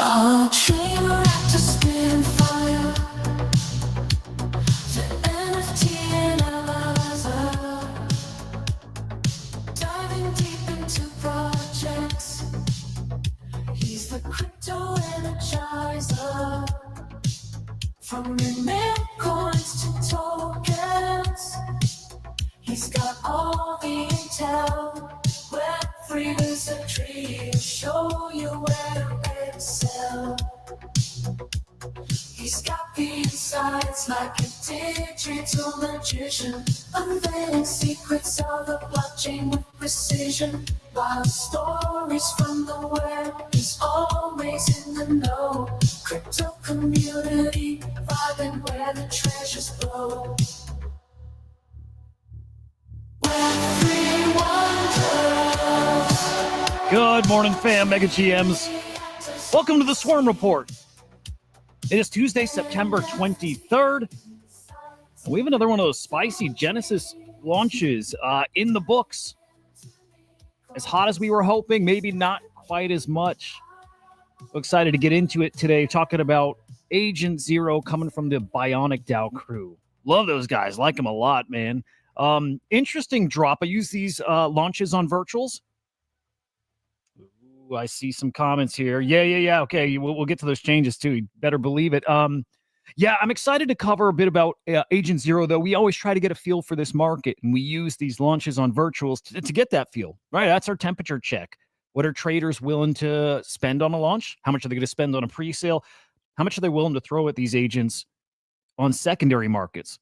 A dreamer at to spin fire. The NFT and analyzer. Diving deep into projects. He's the crypto energizer. From mint coins to tokens. He's got all the intel. Web3 is a tree to show you where to excel. He's got the insights like a digital magician, unveiling secrets of the blockchain with precision. Wild stories from the web, he's always in the know. Crypto community, vibing where the treasures flow. Good morning, fam, Mega GMs. Welcome to the Swarm Report. It is Tuesday, September 23rd. We have another one of those spicy Genesis launches in the books. As hot as we were hoping, maybe not quite as much. So excited to get into it today, talking about Agent Zero coming from the Bionic DAO crew. Love those guys. Like them a lot, man. Interesting drop. I use these launches on virtuals. Ooh, I see some comments here. Yeah. Okay, we'll get to those changes too. You better believe it. Yeah, I'm excited to cover a bit about Agent Zero, though. We always try to get a feel for this market, and we use these launches on virtuals to get that feel, right? That's our temperature check. What are traders willing to spend on a launch? How much are they going to spend on a pre-sale? How much are they willing to throw at these agents on secondary markets?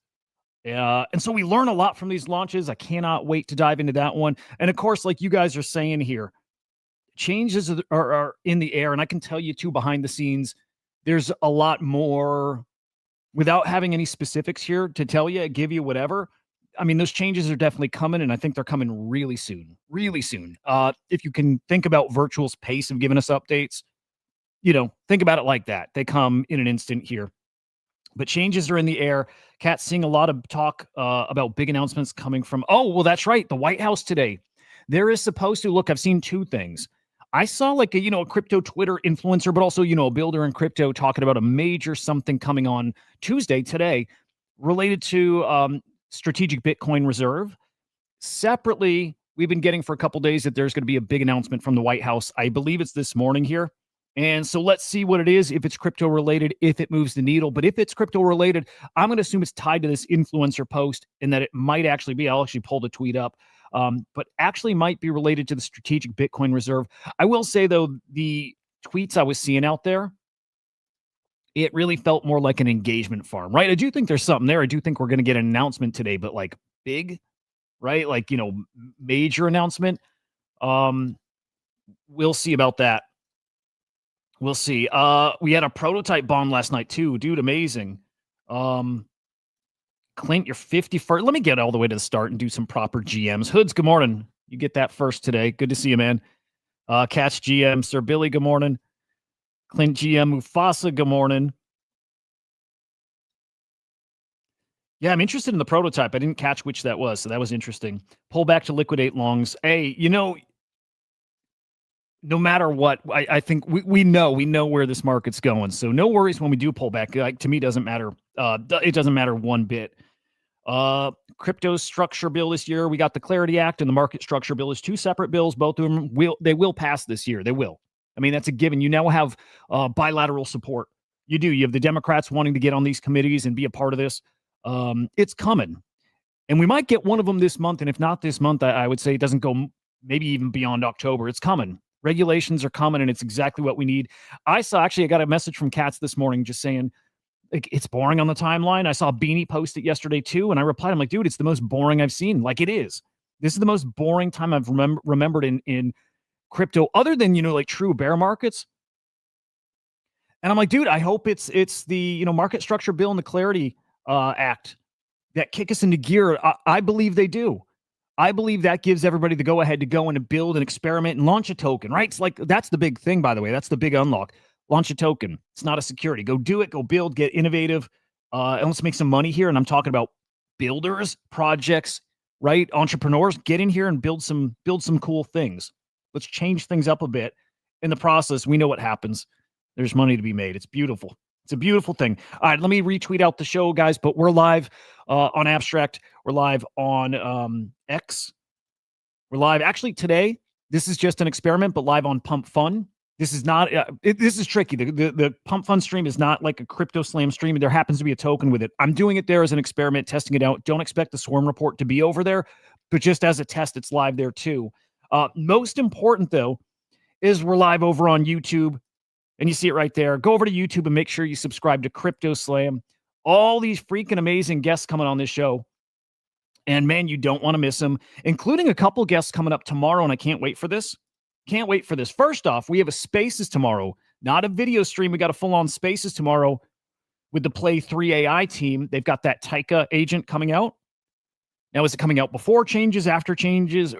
And so we learn a lot from these launches. I cannot wait to dive into that one. And of course, like you guys are saying here, changes are in the air. And I can tell you too, behind the scenes, there's a lot more without having any specifics here to tell you, give you whatever. I mean, those changes are definitely coming, and I think they're coming really soon, really soon. If you can think about Virtual's pace of giving us updates, think about it like that. They come in an instant here. But changes are in the air. Cat's seeing a lot of talk about big announcements coming from, that's right, the White House today. There is supposed to, look, I've seen two things. I saw like a crypto Twitter influencer, but also, a builder in crypto talking about a major something coming on Tuesday, today, related to strategic Bitcoin reserve. Separately, we've been getting for a couple days that there's going to be a big announcement from the White House. I believe it's this morning here. And so let's see what it is, if it's crypto related, if it moves the needle. But if it's crypto related, I'm going to assume it's tied to this influencer post and that it might actually be, I'll actually pull the tweet up, but actually might be related to the strategic Bitcoin reserve. I will say, though, the tweets I was seeing out there, it really felt more like an engagement farm, right? I do think there's something there. I do think we're going to get an announcement today, but like big, right? Like, major announcement. We'll see about that. We'll see. We had a prototype bomb last night too, dude. Amazing. Clint, you're 51st. Let me get all the way to the start and do some proper GMs. Hoods, good morning. You get that first today. Good to see you, man. Catch GM, Sir Billy, good morning. Clint GM, Mufasa, good morning. Yeah, I'm interested in the prototype. I didn't catch which that was, so that was interesting. Pull back to liquidate longs. Hey, no matter what, I think we know where this market's going. So no worries when we do pull back. Like, to me, doesn't matter. It doesn't matter one bit. Crypto structure bill this year. We got the Clarity Act and the market structure bill. Is two separate bills. Both of them will pass this year. They will. I mean, that's a given. You now have bilateral support. You do. You have the Democrats wanting to get on these committees and be a part of this. It's coming. And we might get one of them this month. And if not this month, I would say it doesn't go maybe even beyond October. It's coming. Regulations are coming, and it's exactly what we need. I got a message from Katz this morning just saying, like, it's boring on the timeline. I saw Beanie post it yesterday too, and I replied, I'm like, dude, it's the most boring I've seen. Like, it is. This is the most boring time I've remembered in crypto, other than, like true bear markets. And I'm like, dude, I hope it's the market structure bill and the Clarity Act that kick us into gear. I believe they do. I believe that gives everybody the go-ahead to go in and build and experiment and launch a token, right? It's like, that's the big thing, by the way. That's the big unlock. Launch a token. It's not a security. Go do it. Go build. Get innovative. And let's make some money here. And I'm talking about builders, projects, right? Entrepreneurs. Get in here and build some cool things. Let's change things up a bit. In the process, we know what happens. There's money to be made. It's beautiful. It's a beautiful thing. All right, let me retweet out the show, guys. But we're live on Abstract. We're live on X. We're live actually today. This is just an experiment, but live on Pump Fun. This is not. This is tricky. The Pump Fun stream is not like a CryptoSlam stream. There happens to be a token with it. I'm doing it there as an experiment, testing it out. Don't expect the Swarm report to be over there, but just as a test, it's live there too. Most important though is we're live over on YouTube, and you see it right there. Go over to YouTube and make sure you subscribe to CryptoSlam. All these freaking amazing guests coming on this show. And man, you don't want to miss them, including a couple guests coming up tomorrow. And I can't wait for this. Can't wait for this. First off, we have a Spaces tomorrow, not a video stream. We got a full-on Spaces tomorrow with the Play 3 AI team. They've got that Taika agent coming out. Now, is it coming out before changes, after changes?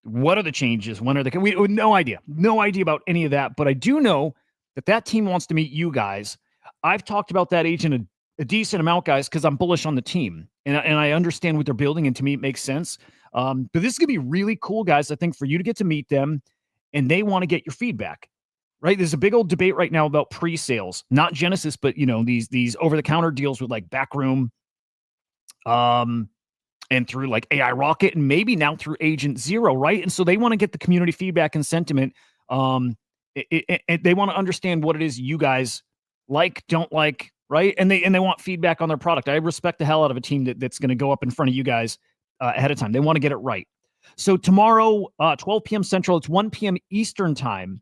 What are the changes? When are they? We no idea. No idea about any of that. But I do know that that team wants to meet you guys. I've talked about that agent a decent amount, guys, because I'm bullish on the team. And I understand what they're building, and to me, it makes sense. But this is going to be really cool, guys, I think, for you to get to meet them, and they want to get your feedback, right? There's a big old debate right now about pre-sales, not Genesis, but, you know, these over-the-counter deals with, like, Backroom, and through, like, AI Rocket, and maybe now through Agent Zero, right? And so they want to get the community feedback and sentiment. They want to understand what it is you guys like, don't like, right? And they want feedback on their product. I respect the hell out of a team that's going to go up in front of you guys ahead of time. They want to get it right. So tomorrow, 12 p.m. Central, it's 1 p.m. Eastern time.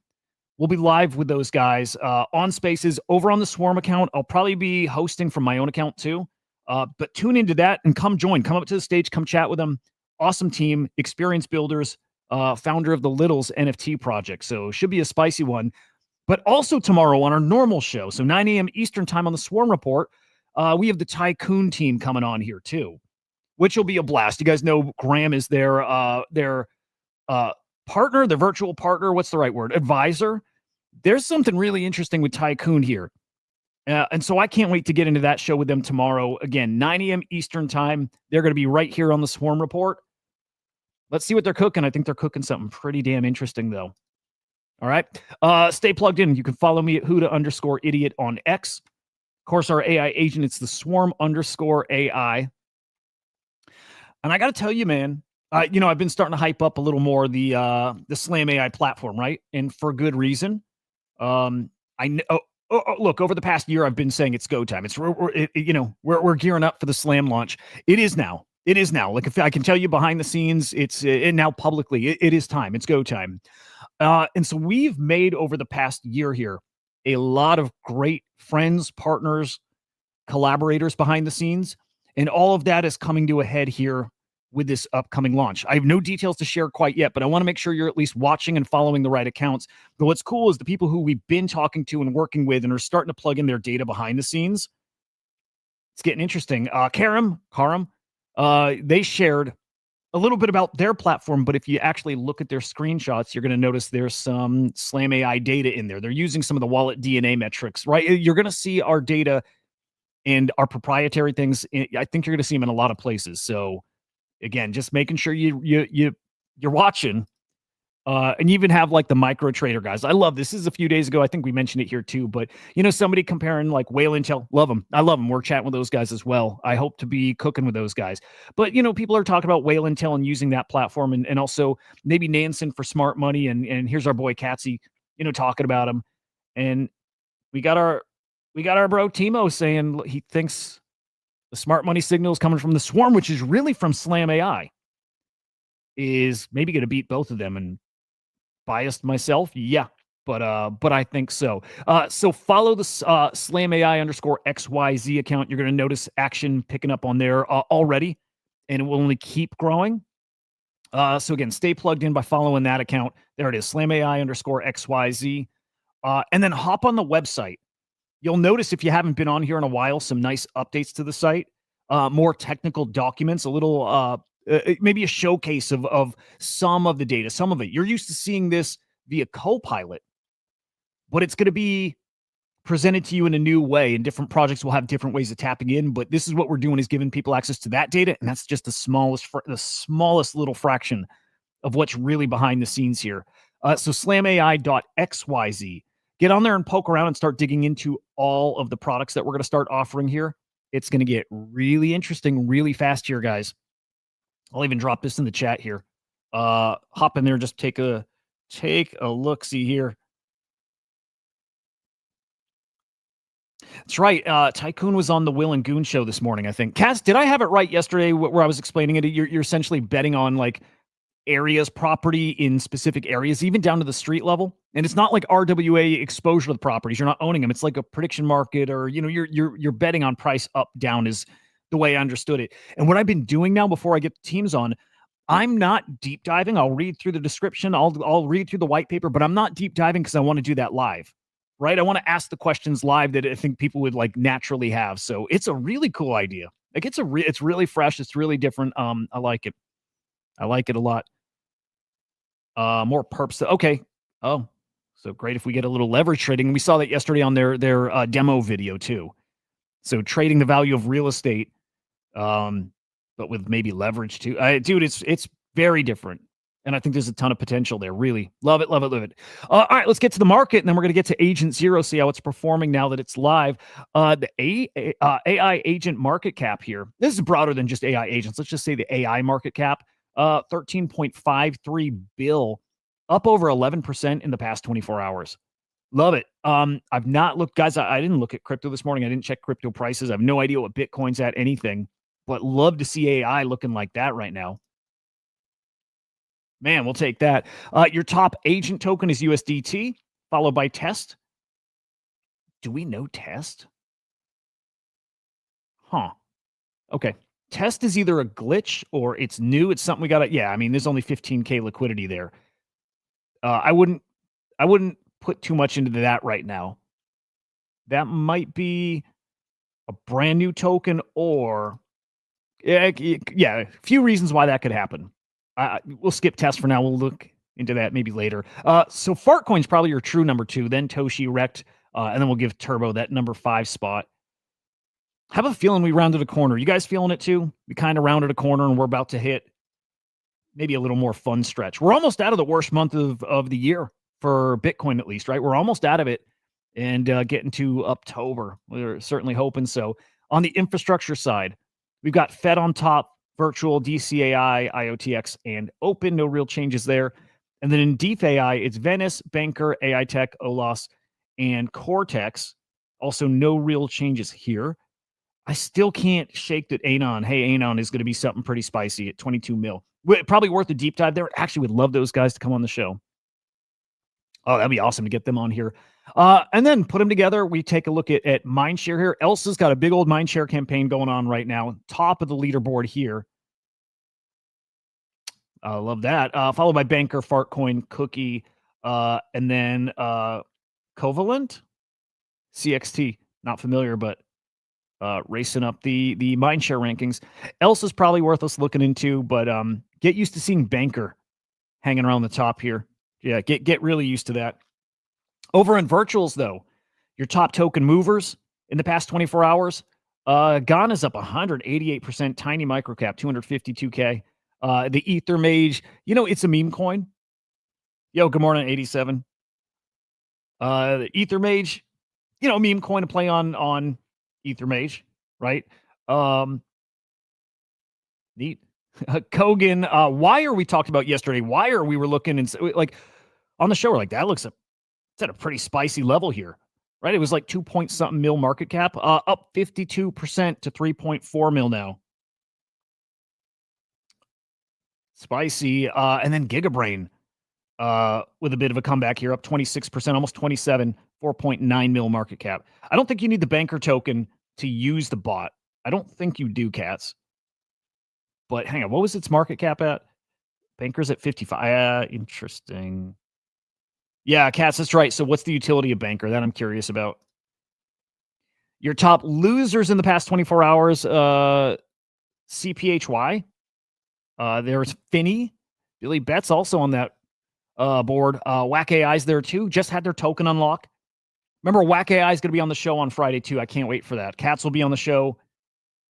We'll be live with those guys on Spaces over on the Swarm account. I'll probably be hosting from my own account too. But tune into that and come join. Come up to the stage, come chat with them. Awesome team, experienced builders, founder of the Littles NFT project. So should be a spicy one. But also tomorrow on our normal show, so 9 a.m. Eastern time on the Swarm Report, we have the Tycoon team coming on here too, which will be a blast. You guys know Graham is their partner, their virtual partner. What's the right word? Advisor. There's something really interesting with Tycoon here. And so I can't wait to get into that show with them tomorrow. Again, 9 a.m. Eastern time. They're going to be right here on the Swarm Report. Let's see what they're cooking. I think they're cooking something pretty damn interesting, though. All right. Stay plugged in. You can follow me at Hudah_idiot on X. Of course, our AI agent, it's the Swarm_AI. And I got to tell you, man, you know, I've been starting to hype up a little more the SlamAI platform, right? And for good reason. I know. Look, over the past year, I've been saying it's go time. It's we're gearing up for the Slam launch. It is now. It is now. Like, if I can tell you behind the scenes, it's now publicly. It is time. It's go time. And so we've made over the past year here a lot of great friends, partners, collaborators behind the scenes, and all of that is coming to a head here with this upcoming launch. I have no details to share quite yet, but I want to make sure you're at least watching and following the right accounts. But what's cool is the people who we've been talking to and working with and are starting to plug in their data behind the scenes. It's getting interesting. Karam, they shared a little bit about their platform, but if you actually look at their screenshots, you're going to notice there's some SlamAI data in there. They're using some of the wallet DNA metrics, right? You're going to see our data and our proprietary things. I think you're going to see them in a lot of places. So again, just making sure you're watching, and you even have like the micro trader guys. I love this. This is a few days ago. I think we mentioned it here too, but you know, somebody comparing like Whale Intel, love them. I love them. We're chatting with those guys as well. I hope to be cooking with those guys, but you know, people are talking about Whale Intel and using that platform, and also maybe Nansen for smart money. And here's our boy Katsy, you know, talking about him. And we got our bro Timo saying he thinks the smart money signal is coming from the Swarm, which is really from SlamAI, is maybe going to beat both of them. And biased myself, yeah, but I think so. So follow the SlamAI_XYZ account. You're going to notice action picking up on there already, and it will only keep growing. So again, stay plugged in by following that account. There it is, SlamAI_XYZ. And then hop on the website. You'll notice, if you haven't been on here in a while, some nice updates to the site, more technical documents, a little, maybe a showcase of some of the data, some of it. You're used to seeing this via Copilot, but it's going to be presented to you in a new way, and different projects will have different ways of tapping in. But this is what we're doing, is giving people access to that data, and that's just the smallest little fraction of what's really behind the scenes here. So SlamAI.xyz. Get on there and poke around and start digging into all of the products that we're going to start offering here. It's going to get really interesting really fast here, guys. I'll even drop this in the chat here. Hop in there, just take a look-see here. That's right. Tycoon was on the Will and Goon show this morning, I think. Cass, did I have it right yesterday where I was explaining it? You're essentially betting on like areas, property in specific areas, even down to the street level. And it's not like RWA exposure to the properties. You're not owning them. It's like a prediction market, or you're betting on price up, down is the way I understood it. And what I've been doing now before I get the teams on, I'm not deep diving. I'll read through the description. I'll read through the white paper, but I'm not deep diving because I want to do that live. Right? I want to ask the questions live that I think people would like naturally have. So it's a really cool idea. Like it's really fresh. It's really different. I like it. I like it a lot. More perps. Okay. Oh, so great if we get a little leverage trading. We saw that yesterday on their demo video too. So trading the value of real estate, but with maybe leverage too. Dude, it's very different. And I think there's a ton of potential there. Really love it, love it, love it. All right, let's get to the market, and then we're going to get to Agent Zero, see how it's performing now that it's live. The AI agent market cap here. This is broader than just AI agents. Let's just say the AI market cap, 13.53 bill, up over 11% in the past 24 hours. Love it. I've not looked, guys. I didn't look at crypto this morning. I didn't check crypto prices. I have no idea what Bitcoin's at, anything, but love to see AI looking like that right now. Man, we'll take that. Your top agent token is USDT, followed by Test. Do we know Test? Huh. Okay. Test is either a glitch or it's new. It's something we got to, yeah, I mean, there's only 15K liquidity there. I wouldn't put too much into that right now. That might be a brand new token, or yeah, a few reasons why that could happen. We'll skip Test for now. We'll look into that maybe later. So Fartcoin's probably your true number 2, then Toshi, Rect, and then we'll give Turbo that number 5 spot. Have a feeling we rounded a corner. You guys feeling it too? We kind of rounded a corner, and we're about to hit maybe a little more fun stretch. We're almost out of the worst month of the year for Bitcoin, at least, right? We're almost out of it and getting to October. We're certainly hoping so. On the infrastructure side, we've got Fed on top, Virtual, DCAI, IOTX, and Open. No real changes there. And then in DeFi, it's Venice, Banker, AI Tech, OLOS, and Cortex. Also, no real changes here. I still can't shake that Anon. Hey, Anon is going to be something pretty spicy at 22 mil. Probably worth a deep dive there. Actually, would love those guys to come on the show. Oh, that'd be awesome to get them on here. And then put them together. We take a look at Mindshare here. Elsa's got a big old Mindshare campaign going on right now. Top of the leaderboard here. I love that. Followed by Banker, Fartcoin, Cookie, and then Covalent, CXT. Not familiar, but racing up the Mindshare rankings. Elsa's probably worth us looking into, but get used to seeing Banker hanging around the top here. Yeah, get really used to that. Over in virtuals, though, your top token movers in the past 24 hours, Ghana's up 188%, tiny microcap, 252K. The Ether Mage, it's a meme coin. Yo, good morning, 87. The Ether Mage, meme coin to play on Ether Mage, right? Neat. Kogan, Wire we talked about yesterday. Wire we were looking and like on the show, we're like, that looks it's at a pretty spicy level here, right? It was like 2 point something mil market cap, up 52% to 3.4 mil now. Spicy. And then Gigabrain with a bit of a comeback here, up 26%, almost 27, 4.9 mil market cap. I don't think you need the Banker token to use the bot. I don't think you do, Cats. But hang on, what was its market cap at? Banker's at 55. Interesting. Yeah, Cats, that's right. So what's the utility of Banker? That I'm curious about. Your top losers in the past 24 hours, CPHY. There's Finny. Billy Betts also on that board. Whack AI's there too. Just had their token unlock. Remember, Whack AI is going to be on the show on Friday too. I can't wait for that. Cats will be on the show.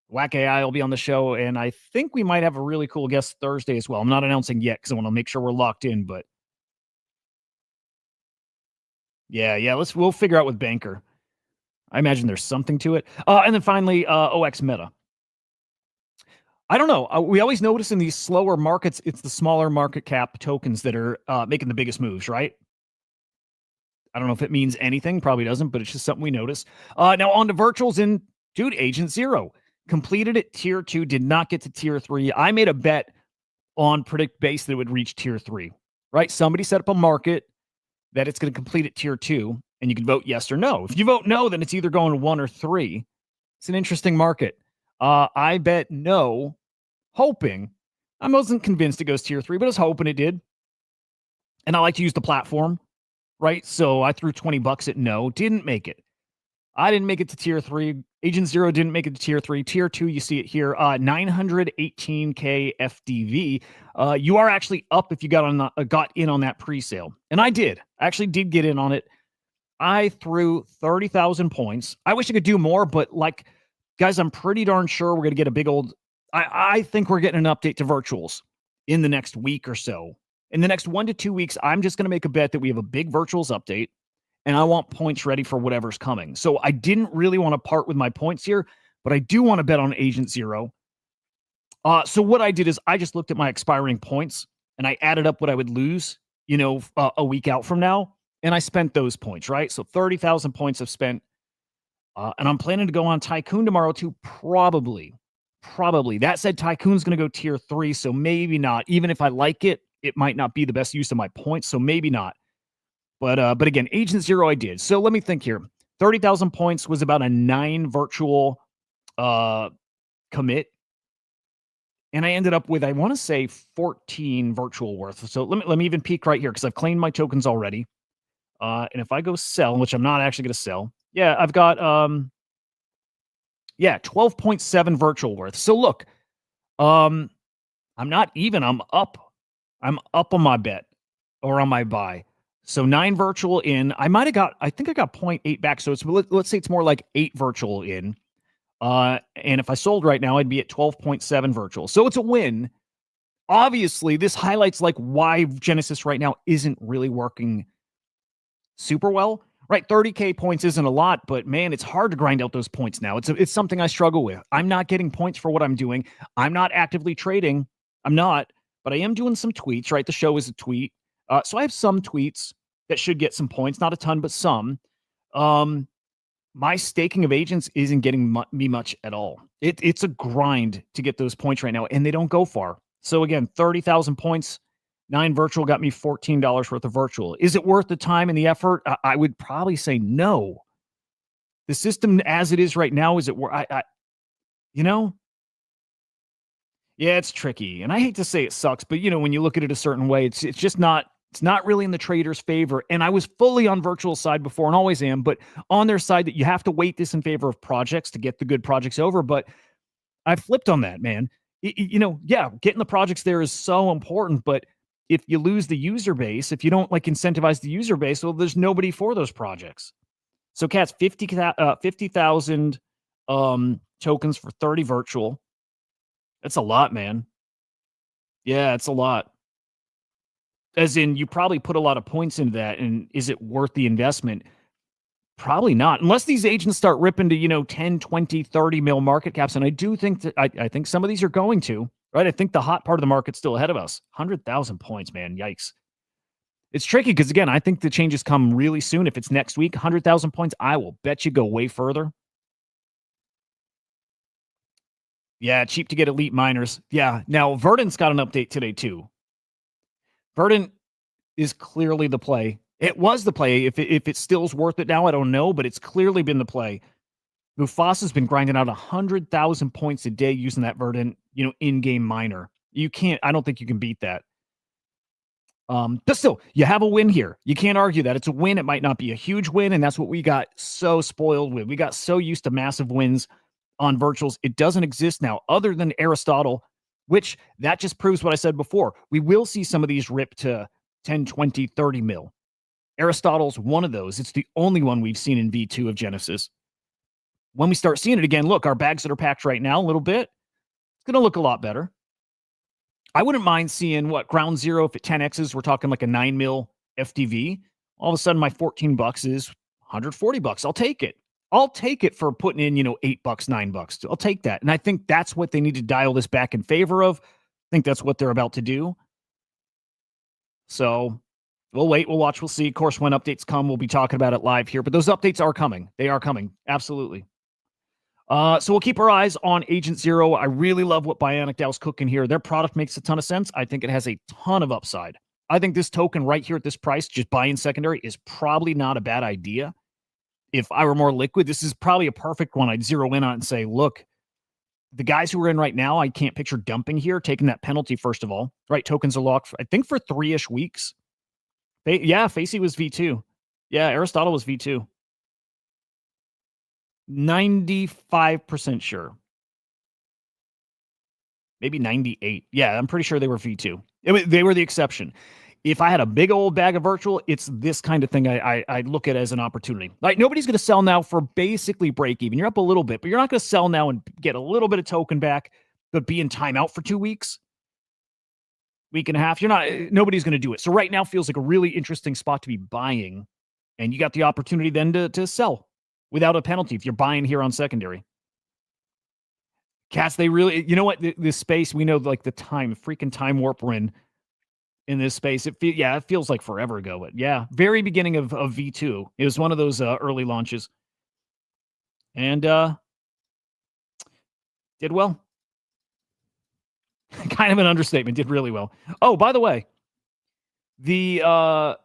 Whack AI will be on the show. And I think we might have a really cool guest Thursday as well. I'm not announcing yet because I want to make sure we're locked in, but Yeah. We'll figure out with Banker. I imagine there's something to it. And then finally, OX Meta. I don't know. We always notice in these slower markets, it's the smaller market cap tokens that are making the biggest moves, right? I don't know if it means anything. Probably doesn't, but it's just something we notice. Now on to virtuals and dude, Agent Zero completed at tier 2, did not get to tier 3. I made a bet on Predict Base that it would reach tier 3, right? Somebody set up a market that it's going to complete at tier 2, and you can vote yes or no. If you vote no, then it's either going 1 or 3. It's an interesting market. I bet no, hoping. I wasn't convinced it goes tier 3, but I was hoping it did. And I like to use the platform, right? So I threw $20 at no, didn't make it. I didn't make it to tier 3. Agent Zero didn't make it to tier 3. Tier 2, you see it here, 918K FDV. You are actually up if you got in on that pre-sale. And I did. I actually did get in on it. I threw 30,000 points. I wish I could do more, but like, guys, I'm pretty darn sure we're going to get a big old... I think we're getting an update to virtuals in the next week or so. In the next 1 to 2 weeks, I'm just going to make a bet that we have a big virtuals update, and I want points ready for whatever's coming. So I didn't really want to part with my points here, but I do want to bet on Agent Zero. So what I did is I just looked at my expiring points, and I added up what I would lose, a week out from now, and I spent those points, right? So 30,000 points I've spent, and I'm planning to go on Tycoon tomorrow too, probably. That said, Tycoon's going to go tier 3, so maybe not. Even if I like it, it might not be the best use of my points, so maybe not. But again, Agent Zero I did. So let me think here. 30,000 points was about a 9 virtual commit. And I ended up with, I want to say 14 virtual worth. So let me even peek right here because I've claimed my tokens already. And if I go sell, which I'm not actually going to sell. Yeah, I've got 12.7 virtual worth. So look, I'm not even, I'm up. I'm up on my bet or on my buy. So 9 virtual in. I think I got 0.8 back. So let's say it's more like 8 virtual in. And if I sold right now, I'd be at 12.7 virtual. So it's a win. Obviously, this highlights like why Genesis right now isn't really working super well. Right, 30K points isn't a lot, but man, it's hard to grind out those points now. It's something I struggle with. I'm not getting points for what I'm doing. I'm not actively trading. I'm not, but I am doing some tweets, right? The show is a tweet. So I have some tweets that should get some points, not a ton, but some. My staking of agents isn't getting me much at all. It's a grind to get those points right now, and they don't go far. So again, 30,000 points, 9 virtual got me $14 worth of virtual. Is it worth the time and the effort? I would probably say no. The system as it is right now, is it worth? Yeah, it's tricky, and I hate to say it sucks, but when you look at it a certain way, it's just not. It's not really in the trader's favor. And I was fully on virtual side before and always am, but on their side that you have to weight this in favor of projects to get the good projects over. But I flipped on that, man. Getting the projects there is so important, but if you lose the user base, if you don't like incentivize the user base, well, there's nobody for those projects. So Cat's 50,000 tokens for 30 virtual. That's a lot, man. Yeah, it's a lot. As in, you probably put a lot of points into that, and is it worth the investment? Probably not, unless these agents start ripping to 10, 20, 30 mil market caps. And I do think that I think some of these are going to, right? I think the hot part of the market's still ahead of us. 100,000 points, man. Yikes. It's tricky because, again, I think the changes come really soon. If it's next week, 100,000 points, I will bet you go way further. Yeah, cheap to get elite miners. Yeah. Now, Verdant's got an update today, too. Verdant is clearly the play. It was the play. If it still's worth it now, I don't know, but it's clearly been the play. Mufasa's been grinding out 100,000 points a day using that Verdant, in-game miner. I don't think you can beat that. But still, you have a win here. You can't argue that. It's a win. It might not be a huge win, and that's what we got so spoiled with. We got so used to massive wins on virtuals. It doesn't exist now, other than Aristotle, which that just proves what I said before. We will see some of these rip to 10, 20, 30 mil. Aristotle's one of those. It's the only one we've seen in V2 of Genesis. When we start seeing it again, look, our bags that are packed right now, a little bit, it's going to look a lot better. I wouldn't mind seeing ground zero if at 10Xs, we're talking like a 9 mil FDV. All of a sudden, my 14 bucks is 140 bucks. I'll take it. I'll take it for putting in, $8, $9. I'll take that. And I think that's what they need to dial this back in favor of. I think that's what they're about to do. So we'll wait, we'll watch, we'll see. Of course, when updates come, we'll be talking about it live here. But those updates are coming. They are coming. Absolutely. So we'll keep our eyes on Agent Zero. I really love what Bionic DAO's cooking here. Their product makes a ton of sense. I think it has a ton of upside. I think this token right here at this price, just buying secondary, is probably not a bad idea. If I were more liquid, this is probably a perfect one. I'd zero in on and say, look, the guys who are in right now, I can't picture dumping here, taking that penalty, first of all. Right, tokens are locked, I think, for 3-ish weeks. Facey was V2. Yeah, Aristotle was V2. 95% sure. Maybe 98. Yeah, I'm pretty sure they were V2. They were the exception. If I had a big old bag of virtual, it's this kind of thing I look at as an opportunity. Like, nobody's going to sell now for basically break even. You're up a little bit, but you're not going to sell now and get a little bit of token back, but be in timeout for 2 weeks, week and a half. Nobody's going to do it. So right now feels like a really interesting spot to be buying, and you got the opportunity then to sell without a penalty if you're buying here on secondary. Cats, they really, you know what? This space, we know like the freaking time warp we're in this space. It feels like forever ago, but yeah, very beginning of V2. It was one of those early launches, and did well. Kind of an understatement. Did really well. Oh, by the way, the Bionic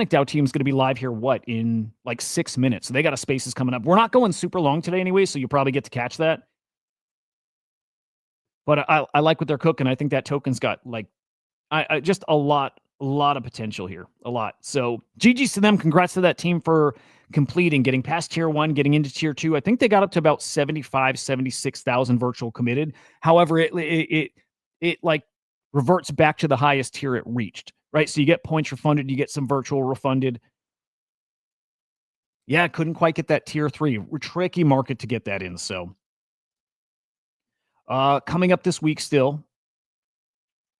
DAO team is going to be live here, in like 6 minutes. So they got a spaces coming up. We're not going super long today anyway, so you probably get to catch that. But I like what they're cooking. I think that token's got just a lot of potential here. A lot. So GG's to them. Congrats to that team for completing, getting past tier 1, getting into tier 2. I think they got up to about 76,000 virtual committed. However, it like reverts back to the highest tier it reached, right? So you get points refunded, you get some virtual refunded. Yeah, couldn't quite get that tier 3. Tricky market to get that in. So coming up this week still.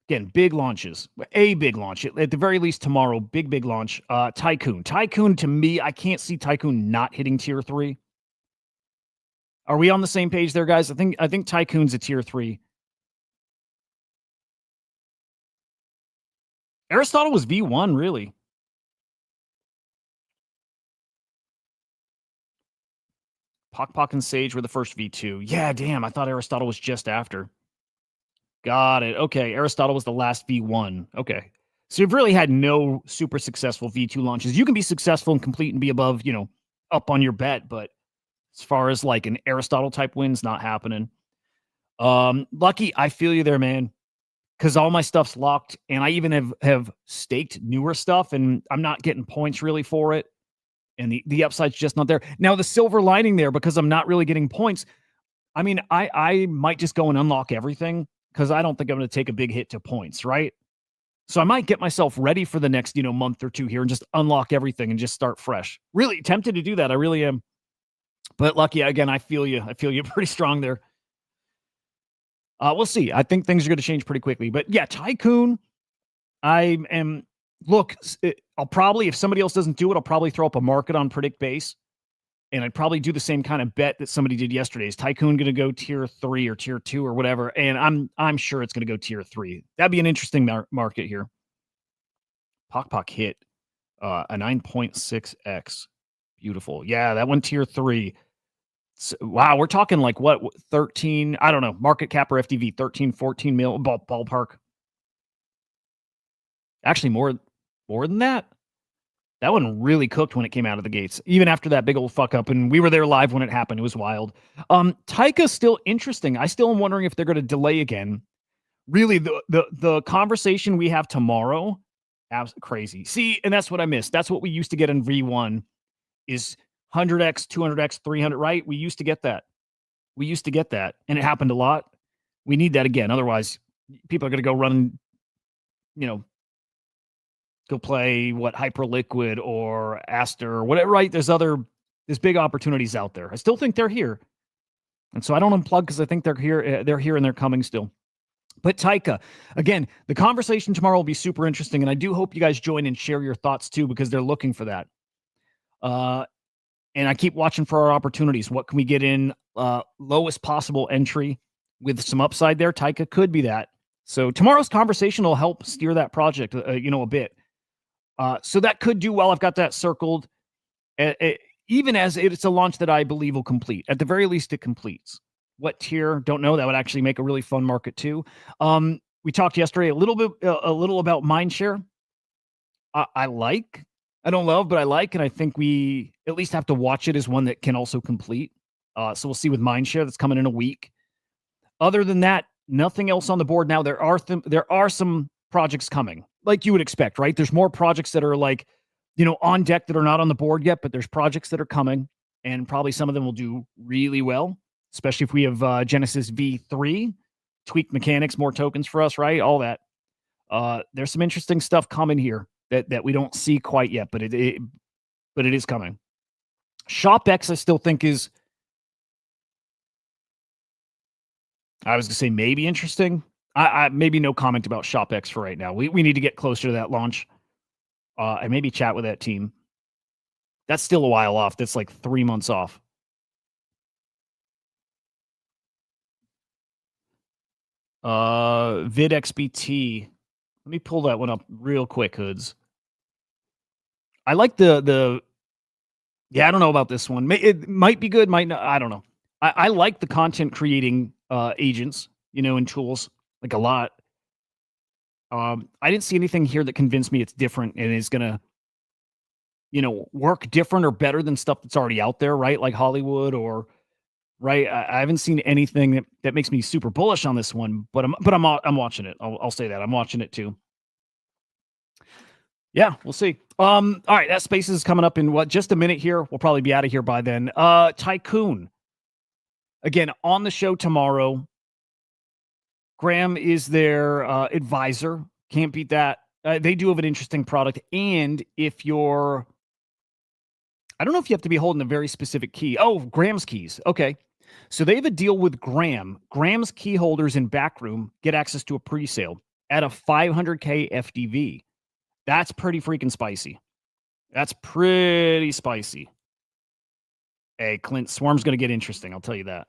Again, big launches. A big launch. At the very least tomorrow, big launch. Tycoon. Tycoon, to me, I can't see Tycoon not hitting tier 3. Are we on the same page there, guys? I think Tycoon's a tier 3. Aristotle was V1, really. Pock and Sage were the first V2. Yeah, damn, I thought Aristotle was just after. Got it. Okay, Aristotle was the last V1. Okay. So you've really had no super successful V2 launches. You can be successful and complete and be above, up on your bet, but as far as like an Aristotle type wins, not happening. Lucky, I feel you there, man. Because all my stuff's locked, and I even have staked newer stuff, and I'm not getting points really for it. And the upside's just not there. Now, the silver lining there, because I'm not really getting points, I mean, I might just go and unlock everything, because I don't think I'm going to take a big hit to points, right? So I might get myself ready for the next, month or two here and just unlock everything and just start fresh. Really tempted to do that. I really am. But Lucky, again, I feel you. I feel you pretty strong there. We'll see. I think things are going to change pretty quickly. But yeah, Tycoon, look, I'll probably, if somebody else doesn't do it, I'll probably throw up a market on Predict Base. And I'd probably do the same kind of bet that somebody did yesterday. Is Tycoon going to go tier 3 or tier 2 or whatever? And I'm sure it's going to go tier 3. That'd be an interesting market here. Pock hit a 9.6x. Beautiful. Yeah, that one tier 3. So, wow, we're talking like what, 13, I don't know, market cap or FDV, 13, 14 mil ballpark. Actually, more than that. That one really cooked when it came out of the gates, even after that big old fuck up. And we were there live when it happened. It was wild. Taika's still interesting. I still am wondering if they're going to delay again. Really, the conversation we have tomorrow, absolutely crazy. See, and that's what I missed. That's what we used to get in V1 is 100x, 200x, 300, right? We used to get that. And it happened a lot. We need that again. Otherwise, people are going to go run, go play Hyperliquid or Aster or whatever, right? There's big opportunities out there. I still think they're here. And so I don't unplug because I think they're here and they're coming still. But Taika, again, the conversation tomorrow will be super interesting, and I do hope you guys join and share your thoughts too, because they're looking for that. And I keep watching for our opportunities. What can we get in? Lowest possible entry with some upside there. Taika could be that. So tomorrow's conversation will help steer that project, a bit. So that could do well. I've got that circled. Even as it's a launch that I believe will complete. At the very least, it completes. What tier? Don't know. That would actually make a really fun market too. We talked yesterday a little about Mindshare. I like. I don't love, but I like, and I think we at least have to watch it as one that can also complete. So we'll see with Mindshare that's coming in a week. Other than that, nothing else on the board now. There are some projects coming, like you would expect, right? There's more projects that are like, on deck that are not on the board yet, but there's projects that are coming, and probably some of them will do really well, especially if we have Genesis V3, tweaked mechanics, more tokens for us, right? All that. There's some interesting stuff coming here that we don't see quite yet, but it is coming. ShopX, I still think is, I was going to say maybe interesting. I maybe no comment about ShopX for right now. We need to get closer to that launch. And maybe chat with that team. That's still a while off. That's like 3 months off. VidXBT. Let me pull that one up real quick, Hoods. I like the I don't know about this one. It might be good, might not. I don't know. I like the content creating agents, and tools, like a lot. I didn't see anything here that convinced me it's different and is gonna, work different or better than stuff that's already out there, right? Like Hollywood or right. I haven't seen anything that makes me super bullish on this one, but I'm watching it. I'll say that I'm watching it too. Yeah, we'll see. All right, that space is coming up in just a minute here. We'll probably be out of here by then. Tycoon. Again, on the show tomorrow. Graham is their advisor. Can't beat that. They do have an interesting product. And if you're, I don't know if you have to be holding a very specific key. Oh, Graham's keys. Okay. So they have a deal with Graham. Graham's key holders in Backroom get access to a pre-sale at a 500K FDV. That's pretty freaking spicy. That's pretty spicy. Hey, Clint, Swarm's going to get interesting. I'll tell you that.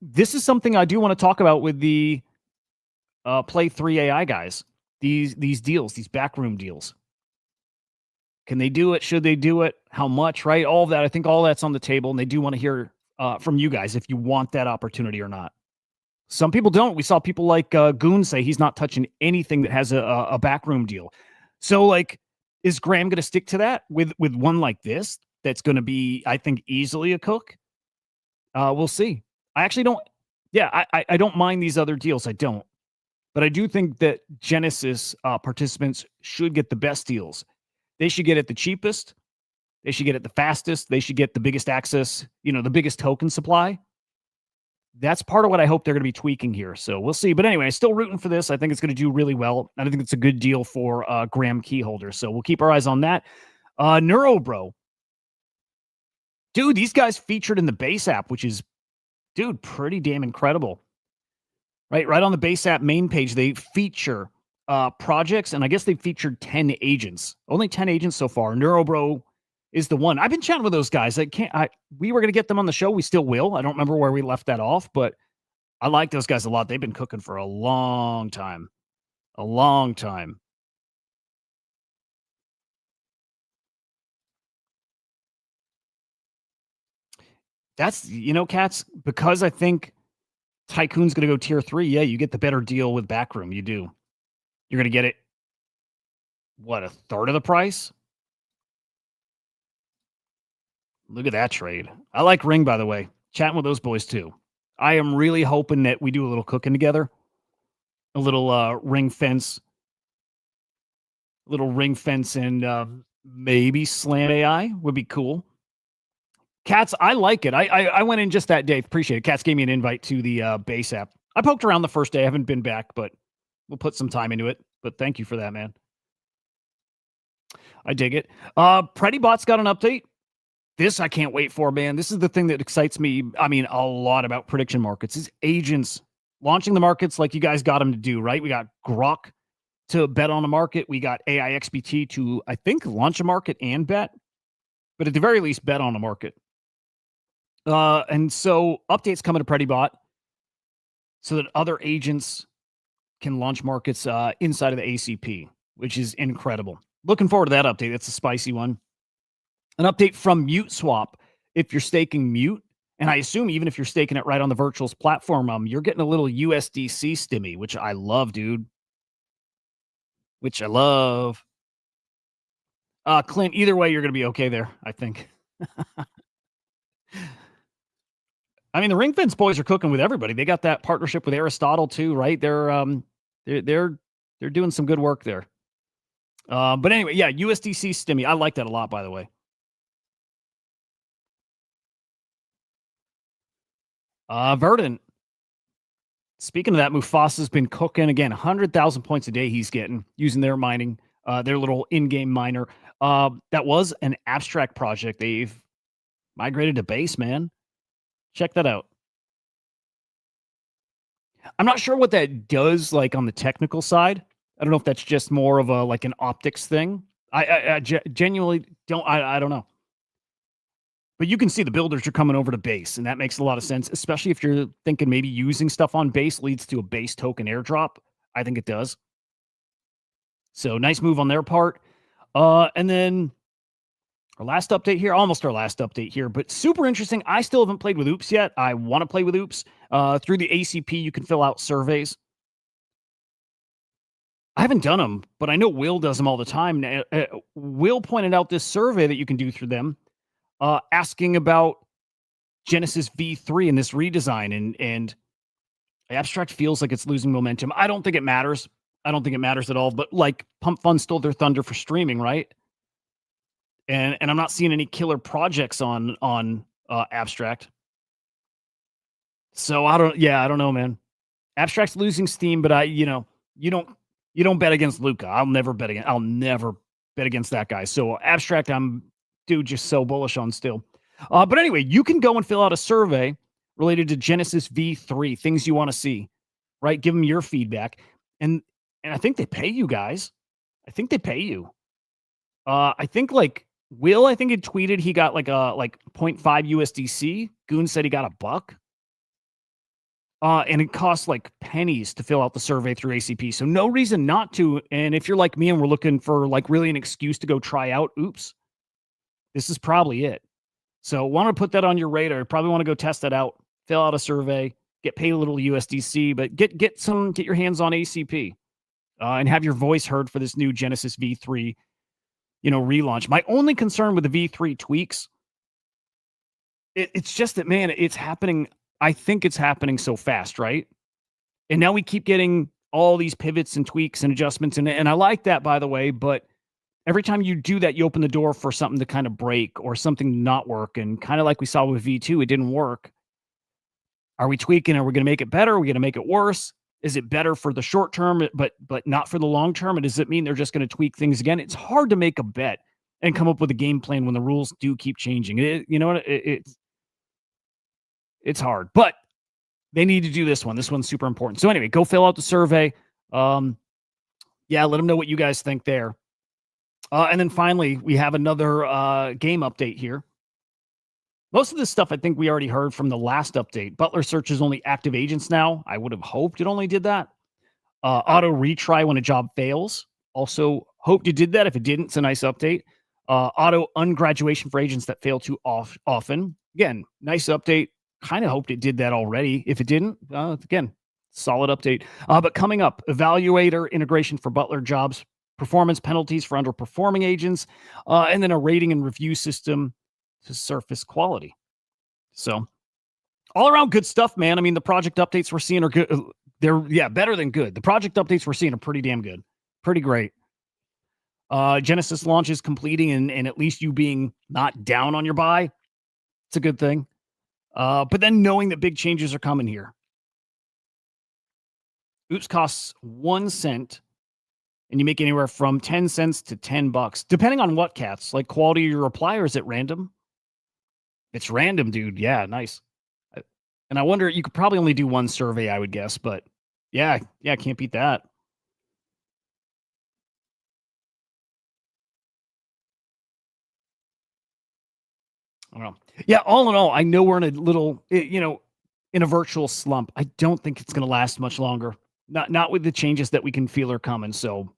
This is something I do want to talk about with the Play 3 AI guys. These deals, these backroom deals. Can they do it? Should they do it? How much? Right? All of that. I think all that's on the table, and they do want to hear from you guys if you want that opportunity or not. Some people don't. We saw people like Goon say he's not touching anything that has a backroom deal. So, like, is Graham going to stick to that with one like this? That's going to be, I think, easily a cook. We'll see. I actually don't. Yeah, I don't mind these other deals. I don't. But I do think that Genesis participants should get the best deals. They should get it the cheapest. They should get it the fastest. They should get the biggest access, the biggest token supply. That's part of what I hope they're going to be tweaking here. So we'll see. But anyway, still rooting for this. I think it's going to do really well. And I think it's a good deal for Graham key holders. So we'll keep our eyes on that. Neurobro. Dude, these guys featured in the base app, which is, dude, pretty damn incredible. Right on the base app main page, they feature projects, and I guess they featured 10 agents. Only 10 agents so far. Neurobro is the one. I've been chatting with those guys. We were going to get them on the show. We still will. I don't remember where we left that off, but I like those guys a lot. They've been cooking for a long time. A long time. That's, Cats, because I think Tycoon's going to go tier 3. Yeah, you get the better deal with Backroom. You do. You're going to get it, what, a third of the price? Look at that trade. I like Ring, by the way. Chatting with those boys, too. I am really hoping that we do a little cooking together. A little ring fence. And maybe SlamAI would be cool. Cats, I like it. I went in just that day. Appreciate it. Cats gave me an invite to the base app. I poked around the first day. I haven't been back, but we'll put some time into it. But thank you for that, man. I dig it. PrettyBot's got an update. This I can't wait for, man. This is the thing that excites me. I mean, a lot about prediction markets is agents launching the markets like you guys got them to do, right? We got Grok to bet on a market. We got AI XBT to, I think, launch a market and bet, but at the very least, bet on a market. And so updates coming to PrediBot so that other agents can launch markets inside of the ACP, which is incredible. Looking forward to that update. That's a spicy one. An update from MuteSwap. If you're staking Mute, and I assume even if you're staking it right on the Virtuals platform, you're getting a little USDC stimmy, which I love, dude. Which I love. Clint, either way, you're going to be okay there, I think. I mean, the Ring Fence boys are cooking with everybody. They got that partnership with Aristotle too, right? They're doing some good work there. But anyway, yeah, USDC stimmy. I like that a lot, by the way. Verdant. Speaking of that, Mufasa's been cooking again. 100,000 points a day he's getting using their mining, their little in-game miner. That was an abstract project. They've migrated to base, man. Check that out. I'm not sure what that does, like on the technical side. I don't know if that's just more of a like an optics thing. I genuinely don't. I don't know. But you can see the builders are coming over to base, and that makes a lot of sense, especially if you're thinking maybe using stuff on base leads to a base token airdrop. I think it does. So nice move on their part. And then our last update here, almost our last update here, but super interesting. I still haven't played with Oops yet. I want to play with Oops. Through the ACP, you can fill out surveys. I haven't done them, but I know Will does them all the time. Will pointed out this survey that you can do through them, asking about Genesis V3 and this redesign, and abstract feels like it's losing momentum. I don't think it matters. I don't think it matters at all. But like Pump Fun stole their thunder for streaming, right? And I'm not seeing any killer projects on abstract. So I don't know, man. Abstract's losing steam, but you don't bet against Luca. I'll never bet against that guy. So abstract, I'm just so bullish on still. But anyway, you can go and fill out a survey related to Genesis V3, things you want to see, right? Give them your feedback. And I think they pay you guys. I think they pay you. I think like Will, I think he tweeted he got like 0.5 USDC. Goon said he got $1. And it costs like pennies to fill out the survey through ACP. So no reason not to. And if you're like me and we're looking for like really an excuse to go try out Oops, this is probably it. So want to put that on your radar. Probably want to go test that out, fill out a survey, get paid a little USDC, but get your hands on ACP and have your voice heard for this new Genesis V3, relaunch. My only concern with the V3 tweaks, it's just that, man, it's happening. I think it's happening so fast, right? And now we keep getting all these pivots and tweaks and adjustments. And I like that, by the way, but every time you do that, you open the door for something to kind of break or something to not work. And kind of like we saw with V2, it didn't work. Are we tweaking? Are we going to make it better? Are we going to make it worse? Is it better for the short term, but not for the long term? And does it mean they're just going to tweak things again? It's hard to make a bet and come up with a game plan when the rules do keep changing. It's hard, but they need to do this one. This one's super important. So anyway, go fill out the survey. Let them know what you guys think there. And then finally, we have another game update here. Most of this stuff, I think we already heard from the last update. Butler searches only active agents now. I would have hoped it only did that. Auto retry when a job fails. Also, hoped it did that. If it didn't, it's a nice update. Auto ungraduation for agents that fail too often. Again, nice update. Kind of hoped it did that already. If it didn't, again, solid update. But coming up, evaluator integration for Butler jobs, performance penalties for underperforming agents, and then a rating and review system to surface quality. So all around good stuff, man. I mean, the project updates we're seeing are good. They're better than good. The project updates we're seeing are pretty damn good. Pretty great. Genesis launches completing and at least you being not down on your buy. It's a good thing. But then knowing that big changes are coming here. Oops costs 1 cent and you make anywhere from 10 cents to $10, depending on what cats, like quality of your reply, or is it random? It's random, dude. Yeah, nice. And I wonder, you could probably only do one survey, I would guess, but yeah, can't beat that. I don't know. Yeah, all in all, I know we're in a little, in a virtual slump. I don't think it's going to last much longer. Not with the changes that we can feel are coming. So,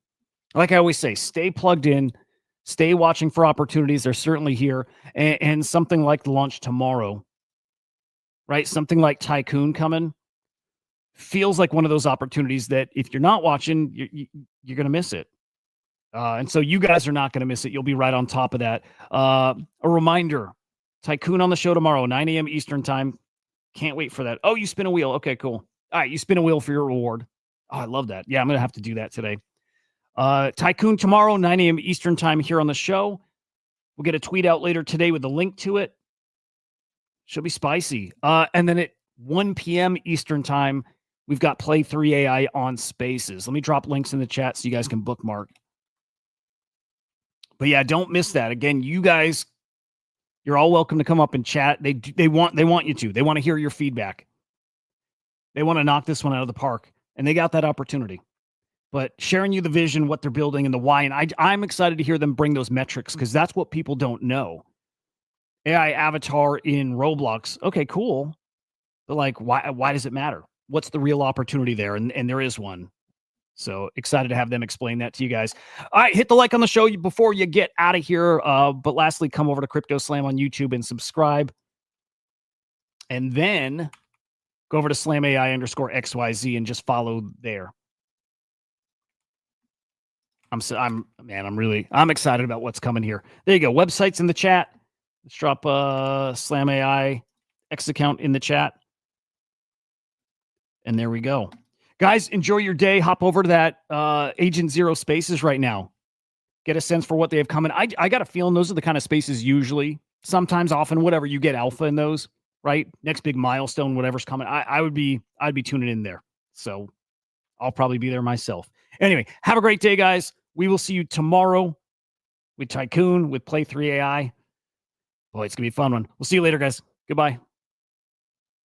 like I always say, stay plugged in, stay watching for opportunities. They're certainly here, and something like the launch tomorrow, right? Something like Tycoon coming feels like one of those opportunities that if you're not watching, you're going to miss it. And so you guys are not going to miss it. You'll be right on top of that. A reminder, Tycoon on the show tomorrow, 9 a.m. Eastern time. Can't wait for that. Oh, you spin a wheel. Okay, cool. All right, you spin a wheel for your reward. Oh, I love that. Yeah, I'm going to have to do that today. Tycoon tomorrow, 9 a.m. Eastern time here on the show. We'll get a tweet out later today with the link to it. Should be spicy. And then at 1 p.m. Eastern time, we've got Play 3 AI on Spaces. Let me drop links in the chat so you guys can bookmark. But yeah, don't miss that. Again, you guys, you're all welcome to come up and chat. They want you to. They want to hear your feedback. They want to knock this one out of the park, and they got that opportunity. But sharing you the vision, what they're building, and the why, and I'm excited to hear them bring those metrics because that's what people don't know. AI avatar in Roblox. Okay, cool. But like, why does it matter? What's the real opportunity there? And there is one. So excited to have them explain that to you guys. All right, hit the like on the show before you get out of here. But lastly, come over to CryptoSlam on YouTube and subscribe. And then go over to SlamAI_XYZ and just follow there. I'm excited about what's coming here. There you go. Websites in the chat. Let's drop SlamAI X account in the chat. And there we go. Guys, enjoy your day. Hop over to that Agent Zero Spaces right now. Get a sense for what they have coming. I got a feeling those are the kind of spaces usually, sometimes, often, whatever, you get alpha in those, right? Next big milestone, whatever's coming. I'd be tuning in there. So I'll probably be there myself. Anyway, have a great day, guys. We will see you tomorrow with Tycoon, with Play 3 AI. Boy, it's going to be a fun one. We'll see you later, guys. Goodbye.